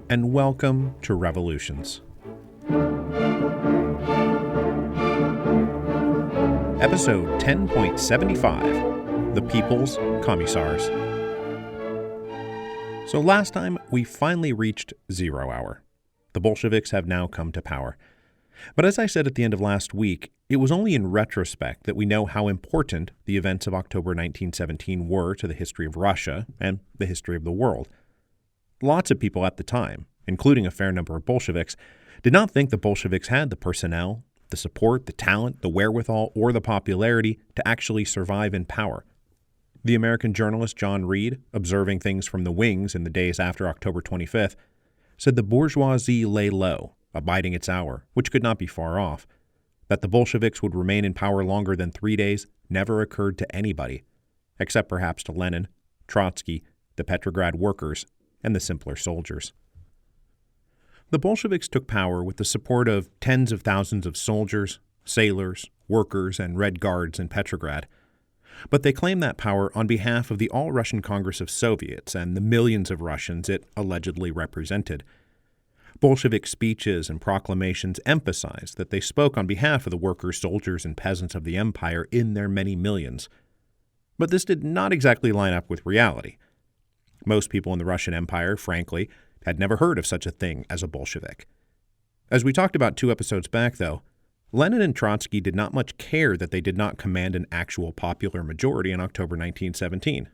and welcome to Revolutions. Episode 10.75, The People's Commissars. So last time, we finally reached 0 hour. The Bolsheviks have now come to power. But as I said at the end of last week, it was only in retrospect that we know how important the events of October 1917 were to the history of Russia and the history of the world. Lots of people at the time, including a fair number of Bolsheviks, did not think the Bolsheviks had the personnel, the support, the talent, the wherewithal, or the popularity to actually survive in power. The American journalist John Reed, observing things from the wings in the days after October 25th, said the bourgeoisie lay low, abiding its hour, which could not be far off. That the Bolsheviks would remain in power longer than 3 days never occurred to anybody, except perhaps to Lenin, Trotsky, the Petrograd workers, and the simpler soldiers. The Bolsheviks took power with the support of tens of thousands of soldiers, sailors, workers, and Red Guards in Petrograd. But they claimed that power on behalf of the All-Russian Congress of Soviets and the millions of Russians it allegedly represented. Bolshevik speeches and proclamations emphasized that they spoke on behalf of the workers, soldiers, and peasants of the empire in their many millions. But this did not exactly line up with reality. Most people in the Russian Empire, frankly, had never heard of such a thing as a Bolshevik. As we talked about 2 episodes back, though, Lenin and Trotsky did not much care that they did not command an actual popular majority in October 1917.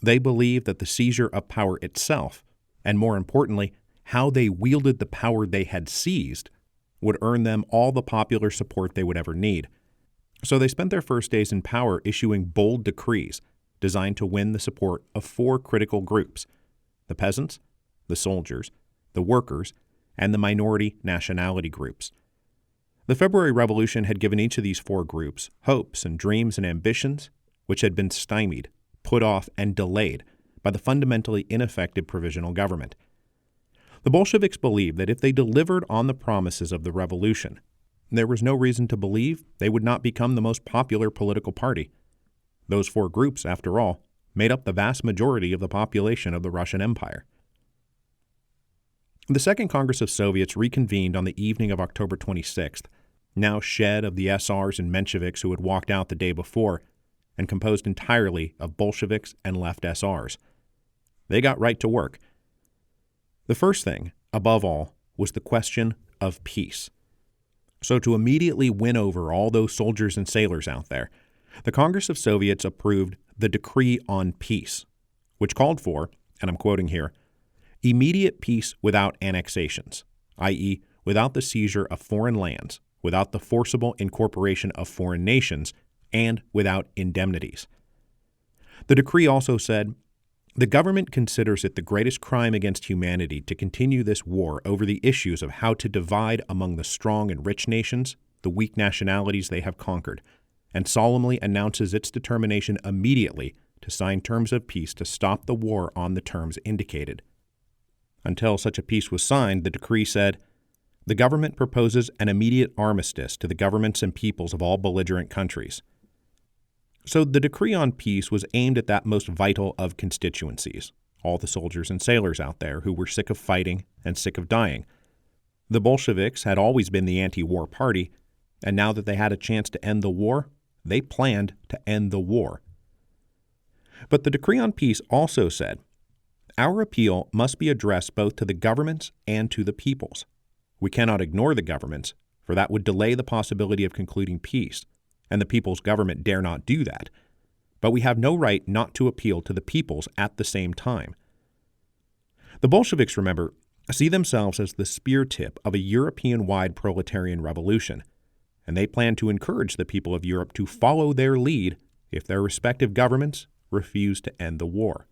They believed that the seizure of power itself, and more importantly, how they wielded the power they had seized, would earn them all the popular support they would ever need. So they spent their first days in power issuing bold decrees designed to win the support of 4 critical groups: the peasants, the soldiers, the workers, and the minority nationality groups. The February Revolution had given each of these 4 groups hopes and dreams and ambitions which had been stymied, put off, and delayed by the fundamentally ineffective provisional government. The Bolsheviks believed that if they delivered on the promises of the revolution, there was no reason to believe they would not become the most popular political party. Those 4 groups, after all, made up the vast majority of the population of the Russian Empire. The Second Congress of Soviets reconvened on the evening of October 26th, now shed of the SRs and Mensheviks who had walked out the day before, and composed entirely of Bolsheviks and left SRs. They got right to work. The first thing, above all, was the question of peace. So to immediately win over all those soldiers and sailors out there, the Congress of Soviets approved the Decree on Peace, which called for, and I'm quoting here, immediate peace without annexations, i.e., without the seizure of foreign lands, without the forcible incorporation of foreign nations, and without indemnities. The decree also said, the government considers it the greatest crime against humanity to continue this war over the issues of how to divide among the strong and rich nations the weak nationalities they have conquered, and solemnly announces its determination immediately to sign terms of peace to stop the war on the terms indicated. Until such a peace was signed, the decree said, the government proposes an immediate armistice to the governments and peoples of all belligerent countries. So the decree on peace was aimed at that most vital of constituencies, all the soldiers and sailors out there who were sick of fighting and sick of dying. The Bolsheviks had always been the anti-war party, and now that they had a chance to end the war, they planned to end the war. But the decree on peace also said, our appeal must be addressed both to the governments and to the peoples. We cannot ignore the governments, for that would delay the possibility of concluding peace, and the people's government dare not do that. But we have no right not to appeal to the peoples at the same time. The Bolsheviks, remember, see themselves as the spear tip of a European-wide proletarian revolution, and they plan to encourage the people of Europe to follow their lead if their respective governments refuse to end the war.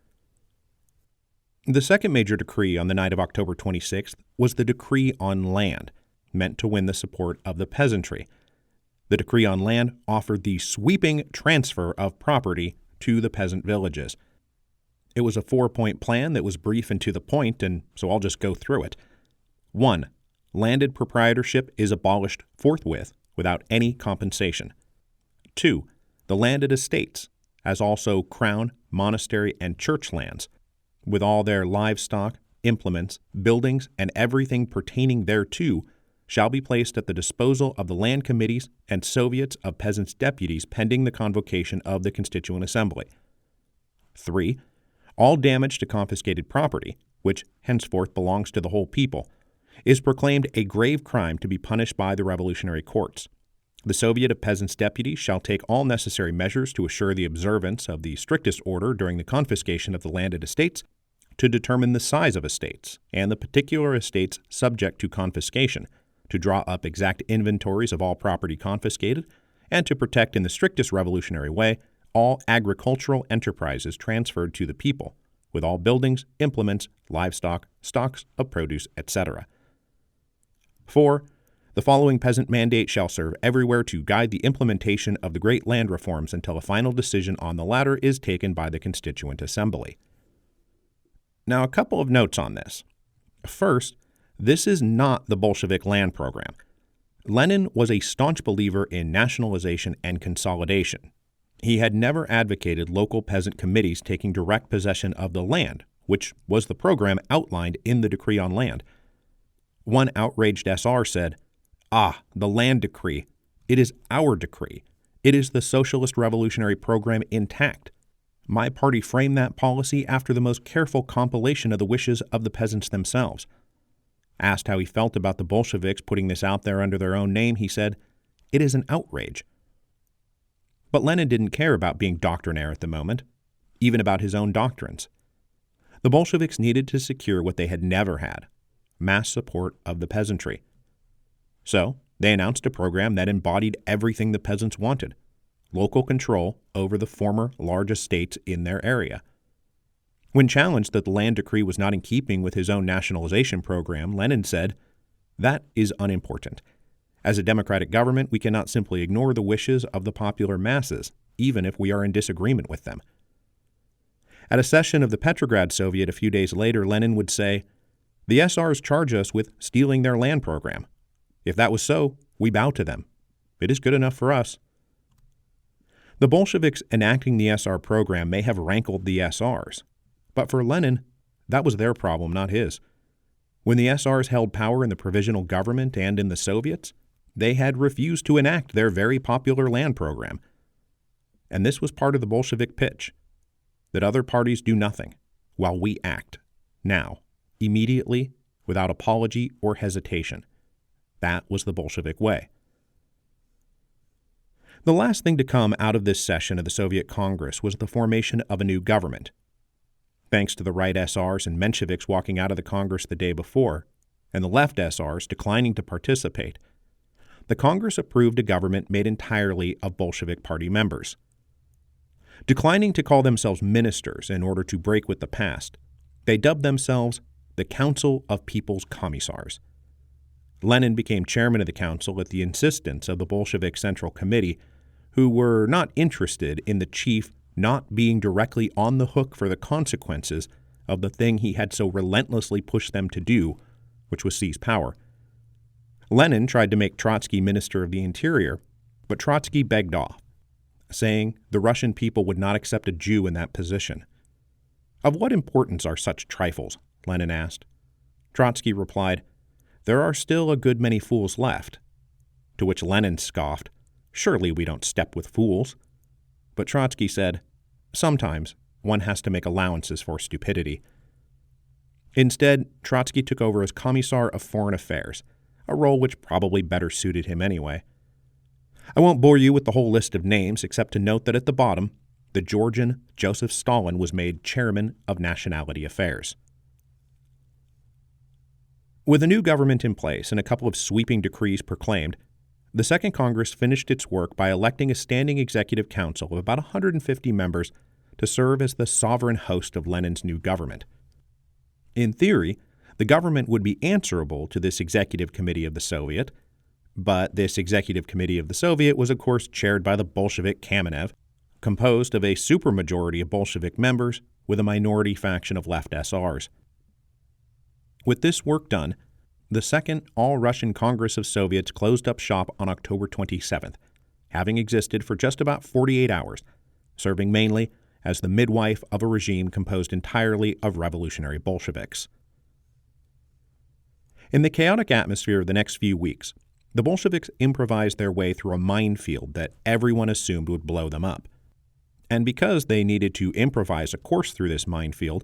The second major decree on the night of October 26th was the Decree on Land, meant to win the support of the peasantry. The Decree on Land offered the sweeping transfer of property to the peasant villages. It was a 4-point plan that was brief and to the point, and so I'll just go through it. 1. Landed proprietorship is abolished forthwith without any compensation. 2. The landed estates, as also crown, monastery, and church lands, with all their livestock, implements, buildings, and everything pertaining thereto shall be placed at the disposal of the land committees and Soviets of peasants' deputies pending the convocation of the Constituent Assembly. 3. All damage to confiscated property, which henceforth belongs to the whole people, is proclaimed a grave crime to be punished by the revolutionary courts. The Soviet of Peasants' Deputies shall take all necessary measures to assure the observance of the strictest order during the confiscation of the landed estates, to determine the size of estates and the particular estates subject to confiscation, to draw up exact inventories of all property confiscated, and to protect in the strictest revolutionary way all agricultural enterprises transferred to the people, with all buildings, implements, livestock, stocks of produce, etc. 4. The following peasant mandate shall serve everywhere to guide the implementation of the great land reforms until a final decision on the latter is taken by the Constituent Assembly. Now, a couple of notes on this. First, this is not the Bolshevik land program. Lenin was a staunch believer in nationalization and consolidation. He had never advocated local peasant committees taking direct possession of the land, which was the program outlined in the Decree on Land. One outraged SR said, "Ah, the land decree. It is our decree. It is the socialist revolutionary program intact. My party framed that policy after the most careful compilation of the wishes of the peasants themselves." Asked how he felt about the Bolsheviks putting this out there under their own name, he said, "It is an outrage." But Lenin didn't care about being doctrinaire at the moment, even about his own doctrines. The Bolsheviks needed to secure what they had never had, mass support of the peasantry. So they announced a program that embodied everything the peasants wanted: local control over the former large estates in their area. When challenged that the land decree was not in keeping with his own nationalization program, Lenin said, "That is unimportant. As a democratic government, we cannot simply ignore the wishes of the popular masses, even if we are in disagreement with them." At a session of the Petrograd Soviet a few days later, Lenin would say, "The SRs charge us with stealing their land program. If that was so, we bow to them. It is good enough for us." The Bolsheviks enacting the SR program may have rankled the SRs, but for Lenin, that was their problem, not his. When the SRs held power in the provisional government and in the Soviets, they had refused to enact their very popular land program. And this was part of the Bolshevik pitch, that other parties do nothing, while we act, now, immediately, without apology or hesitation. That was the Bolshevik way. The last thing to come out of this session of the Soviet Congress was the formation of a new government. Thanks to the right SRs and Mensheviks walking out of the Congress the day before, and the left SRs declining to participate, the Congress approved a government made entirely of Bolshevik Party members. Declining to call themselves ministers in order to break with the past, they dubbed themselves the Council of People's Commissars. Lenin became chairman of the council at the insistence of the Bolshevik Central Committee, who were not interested in the chief not being directly on the hook for the consequences of the thing he had so relentlessly pushed them to do, which was seize power. Lenin tried to make Trotsky Minister of the Interior, but Trotsky begged off, saying the Russian people would not accept a Jew in that position. "Of what importance are such trifles?" Lenin asked. Trotsky replied, "There are still a good many fools left." To which Lenin scoffed, "Surely we don't step with fools." But Trotsky said, "Sometimes one has to make allowances for stupidity." Instead, Trotsky took over as Commissar of Foreign Affairs, a role which probably better suited him anyway. I won't bore you with the whole list of names, except to note that at the bottom, the Georgian Joseph Stalin was made Chairman of Nationality Affairs. With a new government in place and a couple of sweeping decrees proclaimed, the Second Congress finished its work by electing a standing executive council of about 150 members to serve as the sovereign host of Lenin's new government. In theory, the government would be answerable to this executive committee of the Soviet, but this executive committee of the Soviet was of course chaired by the Bolshevik Kamenev, composed of a supermajority of Bolshevik members with a minority faction of left SRs. With this work done, the Second All-Russian Congress of Soviets closed up shop on October 27th, having existed for just about 48 hours, serving mainly as the midwife of a regime composed entirely of revolutionary Bolsheviks. In the chaotic atmosphere of the next few weeks, the Bolsheviks improvised their way through a minefield that everyone assumed would blow them up. And because they needed to improvise a course through this minefield,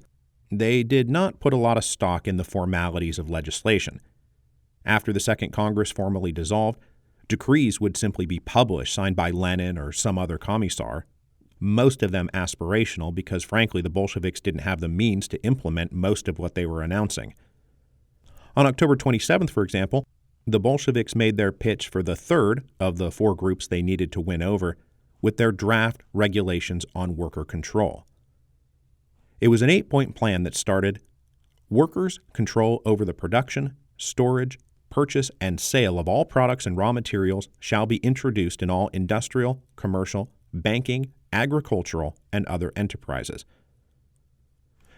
they did not put a lot of stock in the formalities of legislation. After the Second Congress formally dissolved, decrees would simply be published, signed by Lenin or some other commissar, most of them aspirational because, frankly, the Bolsheviks didn't have the means to implement most of what they were announcing. On October 27th, for example, the Bolsheviks made their pitch for the third of the four groups they needed to win over with their draft regulations on worker control. It was an 8-point plan that started: workers' control over the production, storage, purchase, and sale of all products and raw materials shall be introduced in all industrial, commercial, banking, agricultural, and other enterprises.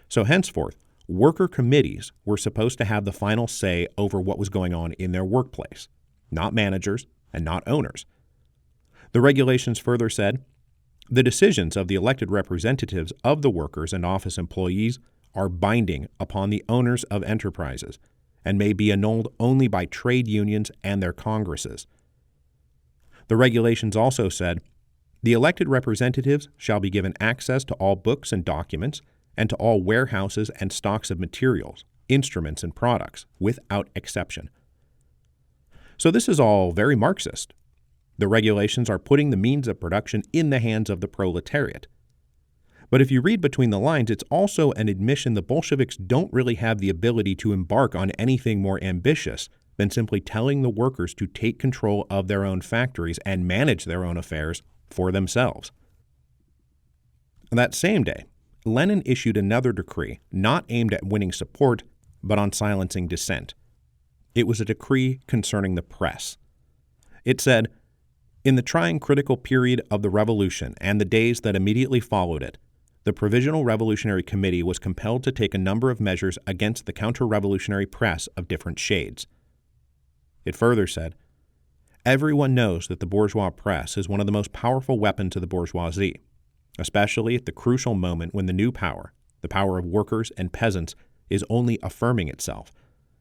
So henceforth, worker committees were supposed to have the final say over what was going on in their workplace, not managers and not owners. The regulations further said, the decisions of the elected representatives of the workers and office employees are binding upon the owners of enterprises and may be annulled only by trade unions and their congresses. The regulations also said, the elected representatives shall be given access to all books and documents and to all warehouses and stocks of materials, instruments, and products, without exception. So this is all very Marxist. The regulations are putting the means of production in the hands of the proletariat. But if you read between the lines, it's also an admission the Bolsheviks don't really have the ability to embark on anything more ambitious than simply telling the workers to take control of their own factories and manage their own affairs for themselves. That same day, Lenin issued another decree not aimed at winning support, but on silencing dissent. It was a decree concerning the press. It said, in the trying critical period of the revolution and the days that immediately followed it, the Provisional Revolutionary Committee was compelled to take a number of measures against the counter-revolutionary press of different shades. It further said, everyone knows that the bourgeois press is one of the most powerful weapons of the bourgeoisie, especially at the crucial moment when the new power, the power of workers and peasants, is only affirming itself.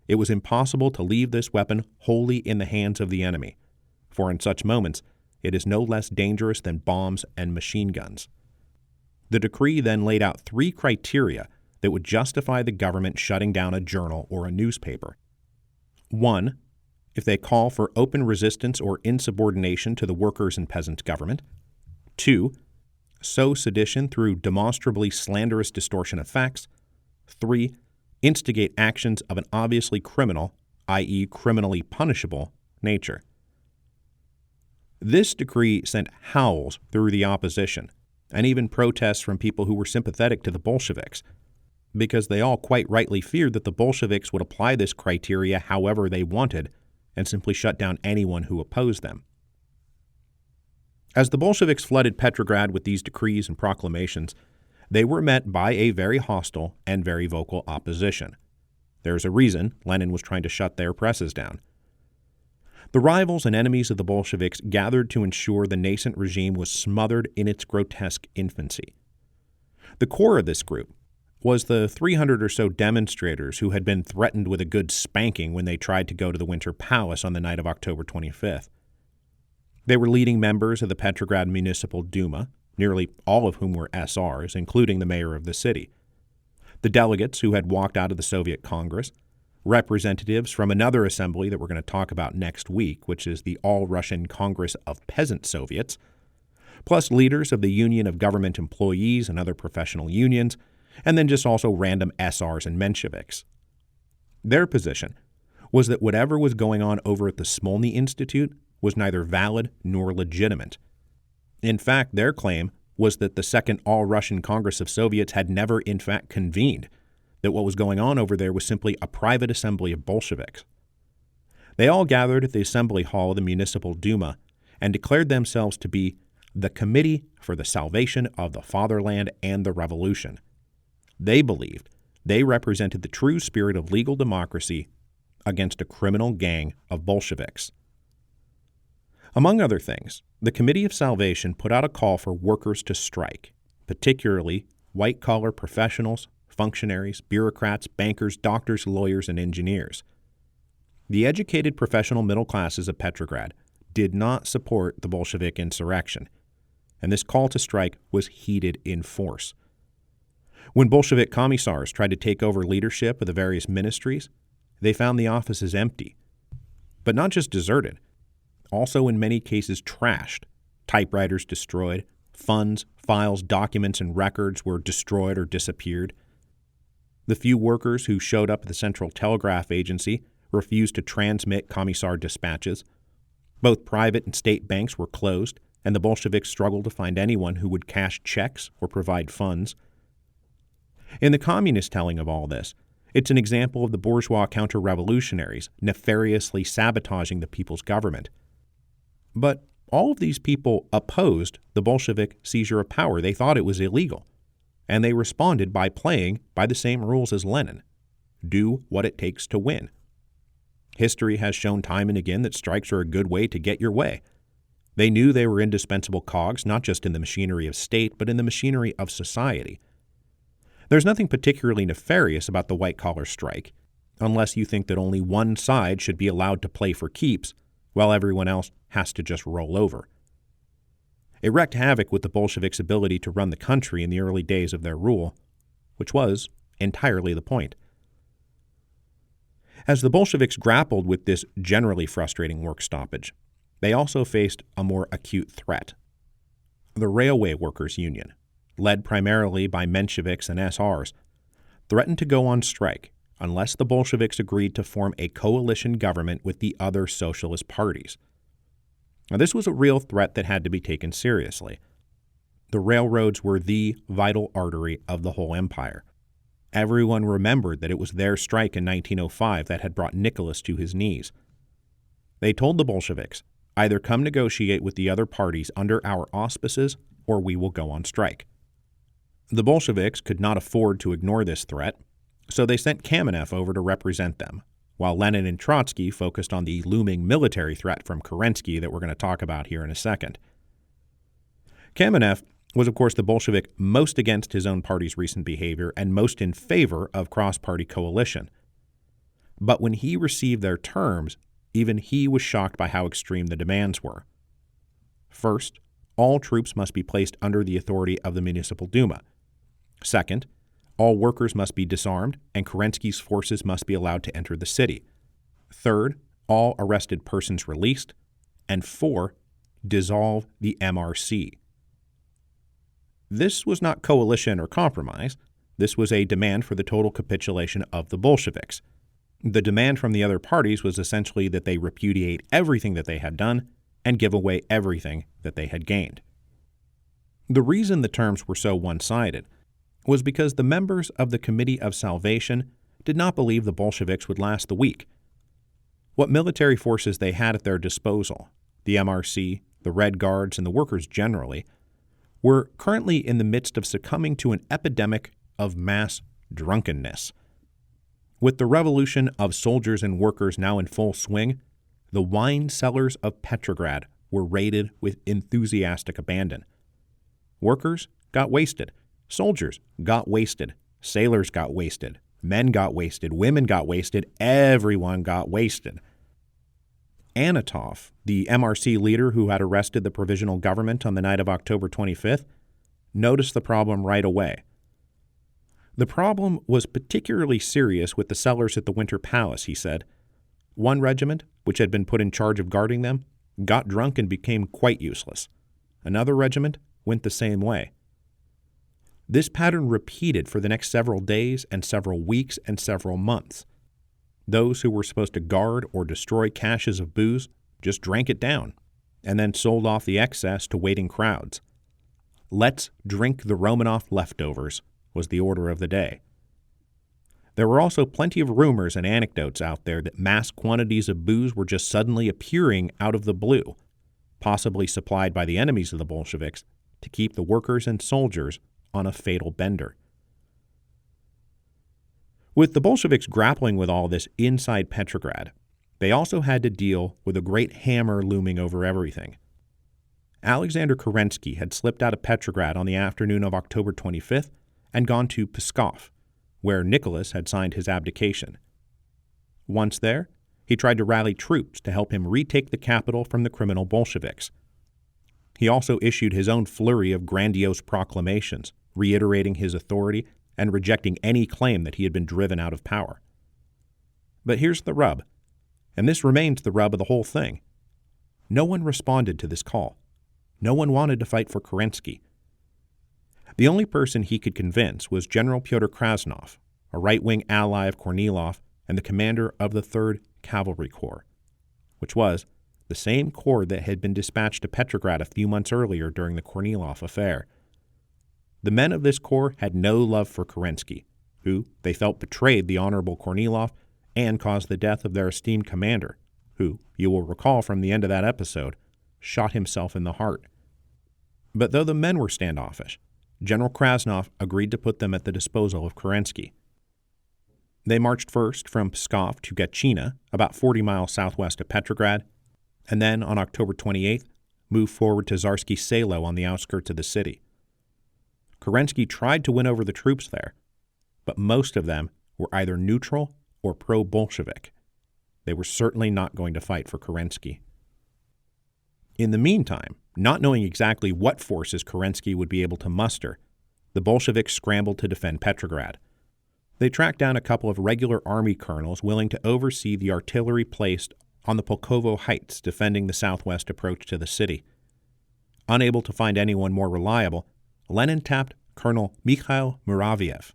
It was impossible to leave this weapon wholly in the hands of the enemy, for in such moments it is no less dangerous than bombs and machine guns. The decree then laid out 3 criteria that would justify the government shutting down a journal or a newspaper. 1. If they call for open resistance or insubordination to the workers' and peasants' government. 2. Sow sedition through demonstrably slanderous distortion of facts. 3. Instigate actions of an obviously criminal, i.e. criminally punishable, nature. This decree sent howls through the opposition, and even protests from people who were sympathetic to the Bolsheviks, because they all quite rightly feared that the Bolsheviks would apply this criteria however they wanted and simply shut down anyone who opposed them. As the Bolsheviks flooded Petrograd with these decrees and proclamations, they were met by a very hostile and very vocal opposition. There's a reason Lenin was trying to shut their presses down. The rivals and enemies of the Bolsheviks gathered to ensure the nascent regime was smothered in its grotesque infancy. The core of this group was the 300 or so demonstrators who had been threatened with a good spanking when they tried to go to the Winter Palace on the night of October 25th. They were leading members of the Petrograd Municipal Duma, nearly all of whom were SRs, including the mayor of the city. The delegates who had walked out of the Soviet Congress, representatives from another assembly that we're going to talk about next week, which is the All-Russian Congress of Peasant Soviets, plus leaders of the Union of Government Employees and other professional unions, and then just also random SRs and Mensheviks. Their position was that whatever was going on over at the Smolny Institute was neither valid nor legitimate. In fact, their claim was that the Second All-Russian Congress of Soviets had never in fact convened, that what was going on over there was simply a private assembly of Bolsheviks. They all gathered at the assembly hall of the Municipal Duma and declared themselves to be the Committee for the Salvation of the Fatherland and the Revolution. They believed they represented the true spirit of legal democracy against a criminal gang of Bolsheviks. Among other things, the Committee of Salvation put out a call for workers to strike, particularly white-collar professionals, functionaries, bureaucrats, bankers, doctors, lawyers, and engineers. The educated professional middle classes of Petrograd did not support the Bolshevik insurrection, and this call to strike was heeded in force. When Bolshevik Commissars tried to take over leadership of the various ministries, they found the offices empty, but not just deserted, also in many cases trashed, typewriters destroyed, funds, files, documents, and records were destroyed or disappeared. The few workers who showed up at the Central Telegraph Agency refused to transmit Commissar dispatches. Both private and state banks were closed, and the Bolsheviks struggled to find anyone who would cash checks or provide funds. In the communist telling of all this, it's an example of the bourgeois counter-revolutionaries nefariously sabotaging the people's government. But all of these people opposed the Bolshevik seizure of power. They thought it was illegal, and they responded by playing by the same rules as Lenin. Do what it takes to win. History has shown time and again that strikes are a good way to get your way. They knew they were indispensable cogs, not just in the machinery of state, but in the machinery of society. There's nothing particularly nefarious about the white-collar strike, unless you think that only one side should be allowed to play for keeps, while everyone else has to just roll over. It wreaked havoc with the Bolsheviks' ability to run the country in the early days of their rule, which was entirely the point. As the Bolsheviks grappled with this generally frustrating work stoppage, they also faced a more acute threat. The Railway Workers' Union, led primarily by Mensheviks and SRs, threatened to go on strike unless the Bolsheviks agreed to form a coalition government with the other socialist parties. Now, this was a real threat that had to be taken seriously. The railroads were the vital artery of the whole empire. Everyone remembered that it was their strike in 1905 that had brought Nicholas to his knees. They told the Bolsheviks, either come negotiate with the other parties under our auspices, or we will go on strike. The Bolsheviks could not afford to ignore this threat, so they sent Kamenev over to represent them, while Lenin and Trotsky focused on the looming military threat from Kerensky that we're going to talk about here in a second. Kamenev was, of course, the Bolshevik most against his own party's recent behavior and most in favor of cross-party coalition. But when he received their terms, even he was shocked by how extreme the demands were. First, all troops must be placed under the authority of the Municipal Duma. Second, all workers must be disarmed, and Kerensky's forces must be allowed to enter the city. Third, all arrested persons released. And 4, dissolve the MRC. This was not coalition or compromise. This was a demand for the total capitulation of the Bolsheviks. The demand from the other parties was essentially that they repudiate everything that they had done and give away everything that they had gained. The reason the terms were so one-sided was because the members of the Committee of Salvation did not believe the Bolsheviks would last the week. What military forces they had at their disposal, the MRC, the Red Guards, and the workers generally, were currently in the midst of succumbing to an epidemic of mass drunkenness. With the revolution of soldiers and workers now in full swing, the wine cellars of Petrograd were raided with enthusiastic abandon. Workers got wasted. Soldiers got wasted. Sailors got wasted. Men got wasted. Women got wasted. Everyone got wasted. Anatov, the MRC leader who had arrested the provisional government on the night of October 25th, noticed the problem right away. The problem was particularly serious with the cellars at the Winter Palace, he said. One regiment, which had been put in charge of guarding them, got drunk and became quite useless. Another regiment went the same way. This pattern repeated for the next several days and several weeks and several months. Those who were supposed to guard or destroy caches of booze just drank it down and then sold off the excess to waiting crowds. Let's drink the Romanov leftovers was the order of the day. There were also plenty of rumors and anecdotes out there that mass quantities of booze were just suddenly appearing out of the blue, possibly supplied by the enemies of the Bolsheviks to keep the workers and soldiers on a fatal bender. With the Bolsheviks grappling with all this inside Petrograd, they also had to deal with a great hammer looming over everything. Alexander Kerensky had slipped out of Petrograd on the afternoon of October 25th and gone to Pskov, where Nicholas had signed his abdication. Once there, he tried to rally troops to help him retake the capital from the criminal Bolsheviks. He also issued his own flurry of grandiose proclamations, reiterating his authority and rejecting any claim that he had been driven out of power. But here's the rub, and this remains the rub of the whole thing. No one responded to this call. No one wanted to fight for Kerensky. The only person he could convince was General Pyotr Krasnov, a right-wing ally of Kornilov and the commander of the 3rd Cavalry Corps, which was the same corps that had been dispatched to Petrograd a few months earlier during the Kornilov affair. The men of this corps had no love for Kerensky, who they felt betrayed the honorable Kornilov and caused the death of their esteemed commander, who, you will recall from the end of that episode, shot himself in the heart. But though the men were standoffish, General Krasnov agreed to put them at the disposal of Kerensky. They marched first from Pskov to Gatchina, about 40 miles southwest of Petrograd, and then on October 28th, moved forward to Zarsky Selo on the outskirts of the city. Kerensky tried to win over the troops there, but most of them were either neutral or pro-Bolshevik. They were certainly not going to fight for Kerensky. In the meantime, not knowing exactly what forces Kerensky would be able to muster, the Bolsheviks scrambled to defend Petrograd. They tracked down a couple of regular army colonels willing to oversee the artillery placed on the Pulkovo Heights defending the southwest approach to the city. Unable to find anyone more reliable, Lenin tapped Colonel Mikhail Muraviev,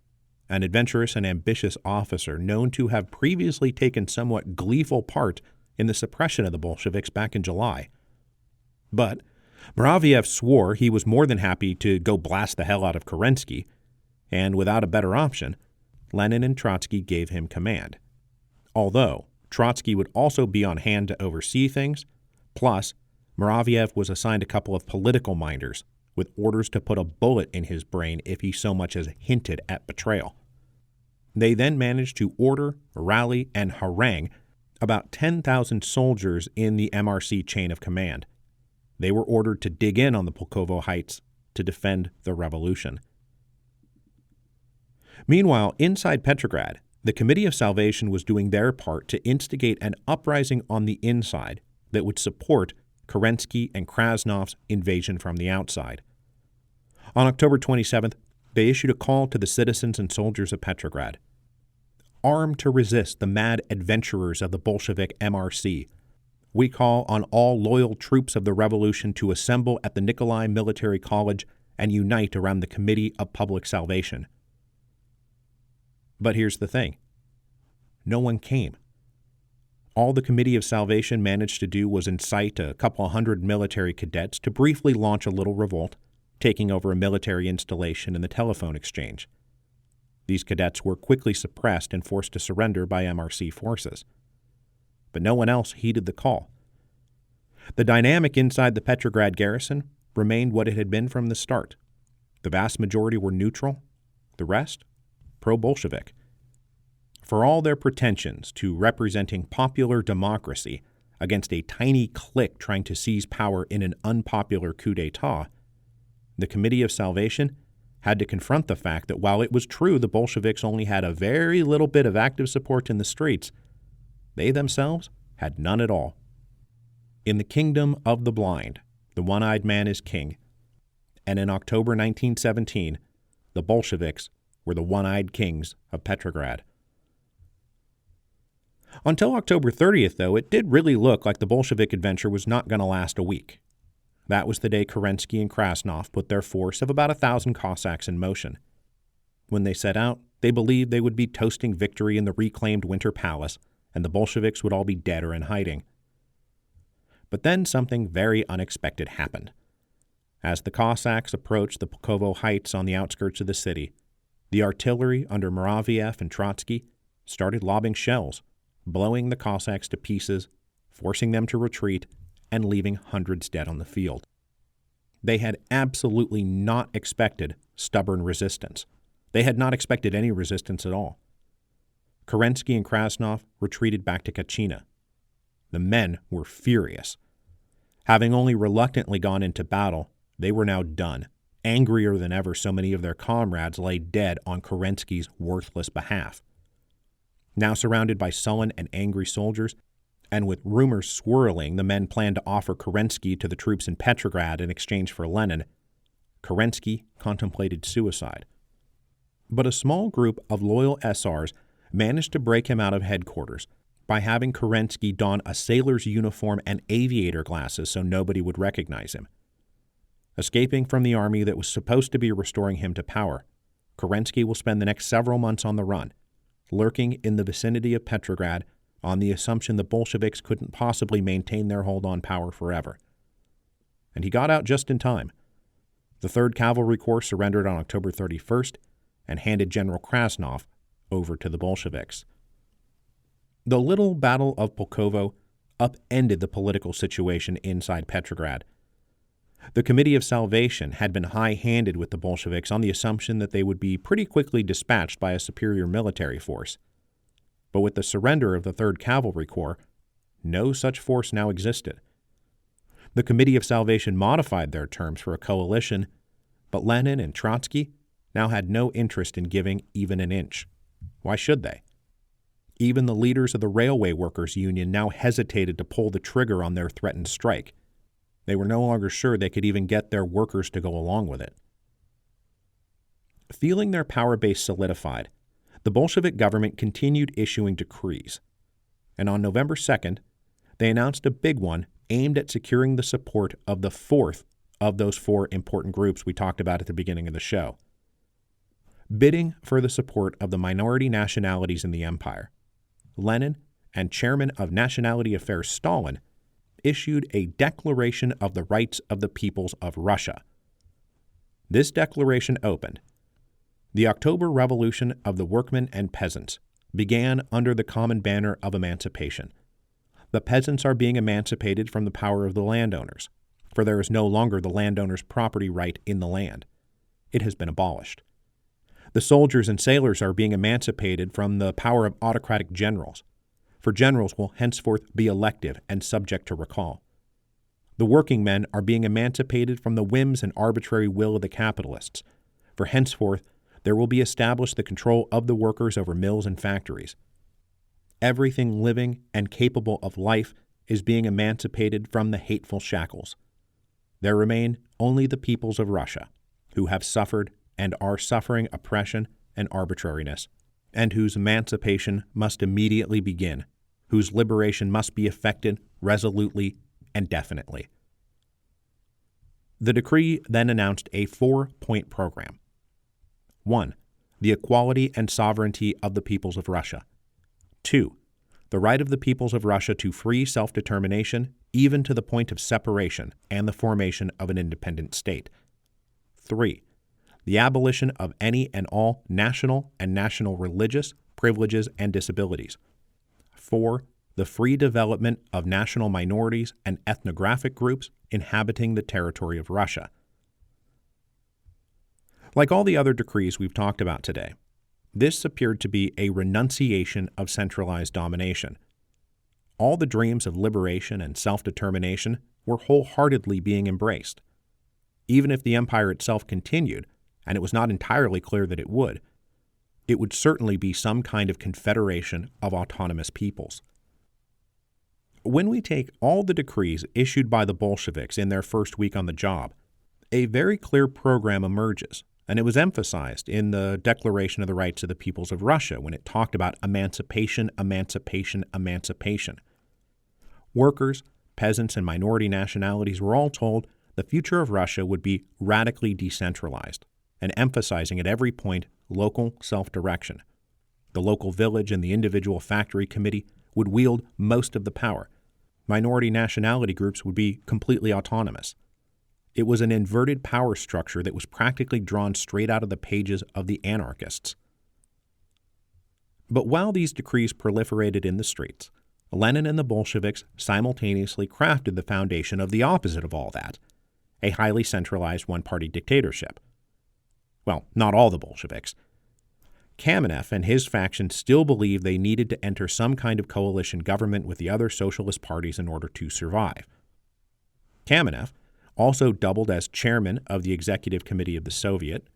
an adventurous and ambitious officer known to have previously taken somewhat gleeful part in the suppression of the Bolsheviks back in July. But Muraviev swore he was more than happy to go blast the hell out of Kerensky, and without a better option, Lenin and Trotsky gave him command. Although Trotsky would also be on hand to oversee things, plus Muraviev was assigned a couple of political minders with orders to put a bullet in his brain if he so much as hinted at betrayal. They then managed to order, rally, and harangue about 10,000 soldiers in the MRC chain of command. They were ordered to dig in on the Pulkovo Heights to defend the revolution. Meanwhile, inside Petrograd, the Committee of Salvation was doing their part to instigate an uprising on the inside that would support Kerensky and Krasnov's invasion from the outside. On October 27th, they issued a call to the citizens and soldiers of Petrograd. Armed to resist the mad adventurers of the Bolshevik MRC, we call on all loyal troops of the revolution to assemble at the Nikolai Military College and unite around the Committee of Public Salvation. But here's the thing. No one came. All the Committee of Salvation managed to do was incite a couple hundred military cadets to briefly launch a little revolt, taking over a military installation in the telephone exchange. These cadets were quickly suppressed and forced to surrender by MRC forces. But no one else heeded the call. The dynamic inside the Petrograd garrison remained what it had been from the start. The vast majority were neutral, the rest pro-Bolshevik. For all their pretensions to representing popular democracy against a tiny clique trying to seize power in an unpopular coup d'etat, the Committee of Salvation had to confront the fact that while it was true the Bolsheviks only had a very little bit of active support in the streets, they themselves had none at all. In the kingdom of the blind, the one-eyed man is king, and in October 1917, the Bolsheviks were the one-eyed kings of Petrograd. Until October 30th, though, it did really look like the Bolshevik adventure was not going to last a week. That was the day Kerensky and Krasnov put their force of about 1,000 Cossacks in motion. When they set out, they believed they would be toasting victory in the reclaimed Winter Palace, and the Bolsheviks would all be dead or in hiding. But then something very unexpected happened. As the Cossacks approached the Pulkovo Heights on the outskirts of the city, the artillery under Muraviev and Trotsky started lobbing shells, blowing the Cossacks to pieces, forcing them to retreat, and leaving hundreds dead on the field. They had absolutely not expected stubborn resistance. They had not expected any resistance at all. Kerensky and Krasnov retreated back to Gatchina. The men were furious. Having only reluctantly gone into battle, they were now done, angrier than ever so many of their comrades lay dead on Kerensky's worthless behalf. Now surrounded by sullen and angry soldiers, and with rumors swirling the men planned to offer Kerensky to the troops in Petrograd in exchange for Lenin, Kerensky contemplated suicide. But a small group of loyal SRs managed to break him out of headquarters by having Kerensky don a sailor's uniform and aviator glasses so nobody would recognize him. Escaping from the army that was supposed to be restoring him to power, Kerensky will spend the next several months on the run, lurking in the vicinity of Petrograd on the assumption the Bolsheviks couldn't possibly maintain their hold on power forever. And he got out just in time. The 3rd Cavalry Corps surrendered on October 31st and handed General Krasnov over to the Bolsheviks. The little Battle of Pulkovo upended the political situation inside Petrograd. The Committee of Salvation had been high-handed with the Bolsheviks on the assumption that they would be pretty quickly dispatched by a superior military force. But with the surrender of the 3rd Cavalry Corps, no such force now existed. The Committee of Salvation modified their terms for a coalition, but Lenin and Trotsky now had no interest in giving even an inch. Why should they? Even the leaders of the Railway Workers Union now hesitated to pull the trigger on their threatened strike. They were no longer sure they could even get their workers to go along with it. Feeling their power base solidified, the Bolshevik government continued issuing decrees. And on November 2nd, they announced a big one aimed at securing the support of the 4th of those 4 important groups we talked about at the beginning of the show. Bidding for the support of the minority nationalities in the empire, Lenin and Chairman of Nationality Affairs Stalin issued a Declaration of the Rights of the Peoples of Russia. This declaration opened, "The October Revolution of the Workmen and Peasants began under the common banner of emancipation. The peasants are being emancipated from the power of the landowners, for there is no longer the landowner's property right in the land. It has been abolished. The soldiers and sailors are being emancipated from the power of autocratic generals, for generals will henceforth be elective and subject to recall. The working men are being emancipated from the whims and arbitrary will of the capitalists, for henceforth there will be established the control of the workers over mills and factories. Everything living and capable of life is being emancipated from the hateful shackles. There remain only the peoples of Russia, who have suffered and are suffering oppression and arbitrariness, and whose emancipation must immediately begin, whose liberation must be effected resolutely and definitely." The decree then announced a 4-point program. 1. The equality and sovereignty of the peoples of Russia. 2. The right of the peoples of Russia to free self-determination, even to the point of separation and the formation of an independent state. 3. The abolition of any and all national and national religious privileges and disabilities. 4. The free development of national minorities and ethnographic groups inhabiting the territory of Russia. Like all the other decrees we've talked about today, this appeared to be a renunciation of centralized domination. All the dreams of liberation and self-determination were wholeheartedly being embraced. Even if the empire itself continued, and it was not entirely clear that it would certainly be some kind of confederation of autonomous peoples. When we take all the decrees issued by the Bolsheviks in their first week on the job, a very clear program emerges, and it was emphasized in the Declaration of the Rights of the Peoples of Russia when it talked about emancipation, emancipation, emancipation. Workers, peasants, and minority nationalities were all told the future of Russia would be radically decentralized, and emphasizing at every point local self-direction. The local village and the individual factory committee would wield most of the power. Minority nationality groups would be completely autonomous. It was an inverted power structure that was practically drawn straight out of the pages of the anarchists. But while these decrees proliferated in the streets, Lenin and the Bolsheviks simultaneously crafted the foundation of the opposite of all that, a highly centralized one-party dictatorship. Well, not all the Bolsheviks. Kamenev and his faction still believed they needed to enter some kind of coalition government with the other socialist parties in order to survive. Kamenev also doubled as chairman of the Executive Committee of the Soviet,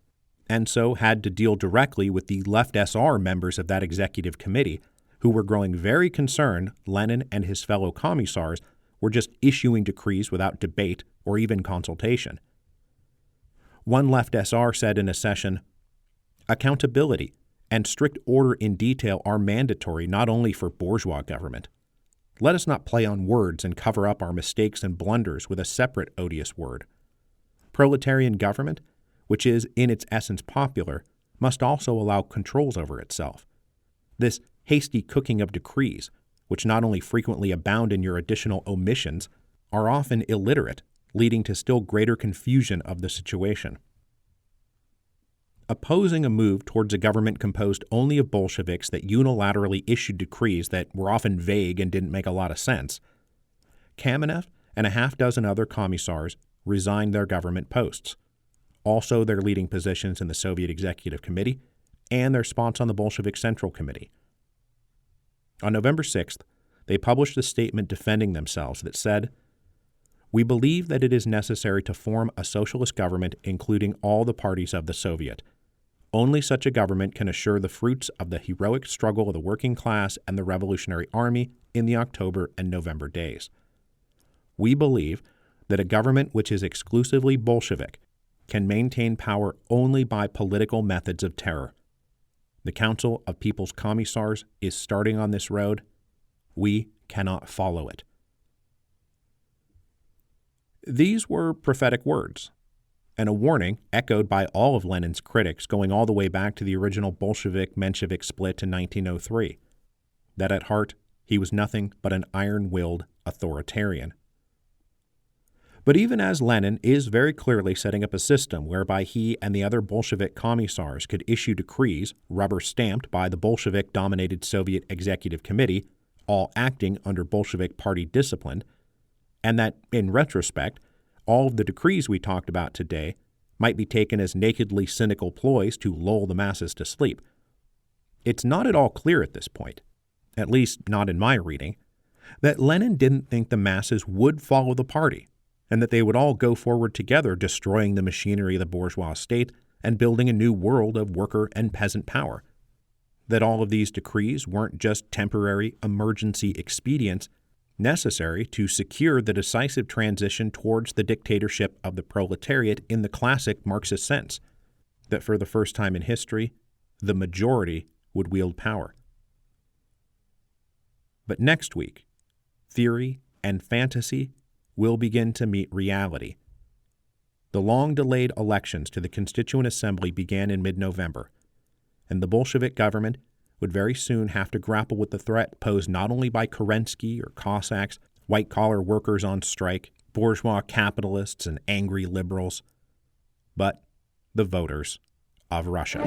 and so had to deal directly with the left SR members of that executive committee, who were growing very concerned Lenin and his fellow commissars were just issuing decrees without debate or even consultation. One left SR said in a session, "Accountability and strict order in detail are mandatory not only for bourgeois government. Let us not play on words and cover up our mistakes and blunders with a separate odious word. Proletarian government, which is in its essence popular, must also allow controls over itself. This hasty cooking of decrees, which not only frequently abound in your additional omissions, are often illiterate, leading to still greater confusion of the situation." Opposing a move towards a government composed only of Bolsheviks that unilaterally issued decrees that were often vague and didn't make a lot of sense, Kamenev and a half dozen other commissars resigned their government posts, also their leading positions in the Soviet Executive Committee and their spots on the Bolshevik Central Committee. On November 6th, they published a statement defending themselves that said, "We believe that it is necessary to form a socialist government including all the parties of the Soviet. Only such a government can assure the fruits of the heroic struggle of the working class and the Revolutionary Army in the October and November days. We believe that a government which is exclusively Bolshevik can maintain power only by political methods of terror. The Council of People's Commissars is starting on this road. We cannot follow it." These were prophetic words, and a warning echoed by all of Lenin's critics going all the way back to the original Bolshevik-Menshevik split in 1903, that at heart he was nothing but an iron-willed authoritarian. But even as Lenin is very clearly setting up a system whereby he and the other Bolshevik commissars could issue decrees rubber-stamped by the Bolshevik-dominated Soviet Executive Committee, all acting under Bolshevik party discipline, and that, in retrospect, all of the decrees we talked about today might be taken as nakedly cynical ploys to lull the masses to sleep. It's not at all clear at this point, at least not in my reading, that Lenin didn't think the masses would follow the party, and that they would all go forward together destroying the machinery of the bourgeois state and building a new world of worker and peasant power. That all of these decrees weren't just temporary emergency expedients necessary to secure the decisive transition towards the dictatorship of the proletariat in the classic Marxist sense, that for the first time in history, the majority would wield power. But next week, theory and fantasy will begin to meet reality. The long-delayed elections to the Constituent Assembly began in mid-November, and the Bolshevik government would very soon have to grapple with the threat posed not only by Kerensky or Cossacks, white-collar workers on strike, bourgeois capitalists, and angry liberals, but the voters of Russia.